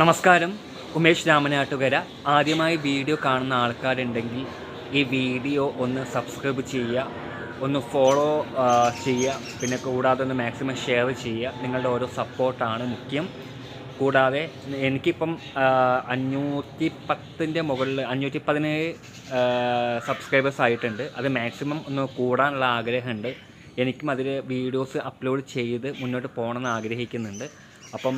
നമസ്കാരം. ഉമേഷ് രാമനാട്ടുകര. ആദ്യമായി വീഡിയോ കാണുന്ന ആൾക്കാരുണ്ടെങ്കിൽ ഈ വീഡിയോ ഒന്ന് സബ്സ്ക്രൈബ് ചെയ്യുക, ഒന്ന് ഫോളോ ചെയ്യുക, പിന്നെ കൂടാതെ ഒന്ന് മാക്സിമം ഷെയർ ചെയ്യുക. നിങ്ങളുടെ ഓരോ സപ്പോർട്ടാണ് മുഖ്യം. കൂടാതെ എനിക്കിപ്പം 510 മുകളിൽ 517 സബ്സ്ക്രൈബേഴ്സ് ആയിട്ടുണ്ട്. അത് മാക്സിമം ഒന്ന് കൂടാനുള്ള ആഗ്രഹമുണ്ട്. എനിക്കും അതിൽ വീഡിയോസ് അപ്ലോഡ് ചെയ്ത് മുന്നോട്ട് പോകണമെന്ന് ആഗ്രഹിക്കുന്നുണ്ട്. അപ്പം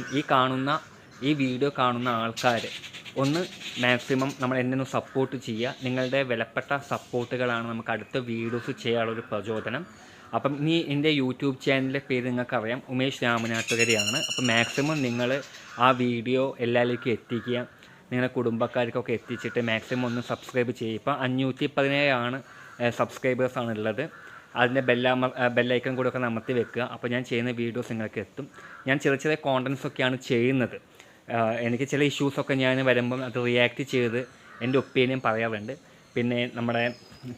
ഈ വീഡിയോ കാണുന്ന ആൾക്കാർ ഒന്ന് മാക്സിമം എന്നെ ഒന്ന് സപ്പോർട്ട് ചെയ്യുക. നിങ്ങളുടെ വിലപ്പെട്ട സപ്പോർട്ടുകളാണ് നമുക്ക് അടുത്ത വീഡിയോസ് ചെയ്യാനുള്ളൊരു പ്രചോദനം. അപ്പം ഇനി എൻ്റെ യൂട്യൂബ് ചാനലിൻ്റെ പേര് നിങ്ങൾക്കറിയാം, ഉമേഷ് രാമനാട്ടുകരയാണ്. അപ്പം മാക്സിമം നിങ്ങൾ ആ വീഡിയോ എല്ലാവരിലേക്കും എത്തിക്കുക, നിങ്ങളുടെ കുടുംബക്കാർക്കൊക്കെ എത്തിച്ചിട്ട് മാക്സിമം ഒന്ന് സബ്സ്ക്രൈബ് ചെയ്യുക. ഇപ്പം 517 സബ്സ്ക്രൈബേഴ്സാണ് ഉള്ളത്. അതിൻ്റെ ബെല്ലൈക്കൺ കൂടെ ഒക്കെ അമർത്തി വെക്കുക. അപ്പോൾ ഞാൻ ചെയ്യുന്ന വീഡിയോസ് നിങ്ങൾക്ക് എത്തും. ഞാൻ ചെറിയ ചെറിയ കോണ്ടൻസൊക്കെയാണ് ചെയ്യുന്നത്. എനിക്ക് ചില ഇഷ്യൂസൊക്കെ ഞാൻ വരുമ്പം അത് റിയാക്ട് ചെയ്ത് എൻ്റെ ഒപ്പീനിയൻ പറയാറുണ്ട്. പിന്നെ നമ്മുടെ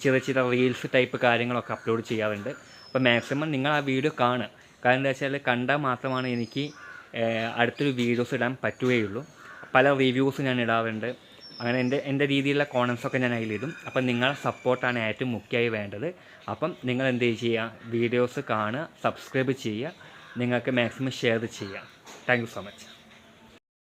ചെറിയ റീൽസ് ടൈപ്പ് കാര്യങ്ങളൊക്കെ അപ്ലോഡ് ചെയ്യാറുണ്ട്. അപ്പോൾ മാക്സിമം നിങ്ങൾ ആ വീഡിയോ കാണുക. കാരണം എന്താ വെച്ചാൽ കണ്ടാൽ മാത്രമാണ് എനിക്ക് അടുത്തൊരു വീഡിയോസ് ഇടാൻ പറ്റുകയുള്ളൂ. പല റിവ്യൂസ് ഞാൻ ഇടാറുണ്ട്. അങ്ങനെ എൻ്റെ രീതിയിലുള്ള കോണൻസൊക്കെ ഞാൻ അതിലിടും. അപ്പം നിങ്ങളുടെ സപ്പോർട്ടാണ് ഏറ്റവും മുഖ്യമായി വേണ്ടത്. അപ്പം നിങ്ങൾ എന്ത് ചെയ്യുക, വീഡിയോസ് കാണുക, സബ്സ്ക്രൈബ് ചെയ്യുക, നിങ്ങൾക്ക് മാക്സിമം ഷെയർ ചെയ്യുക. Thank you so much.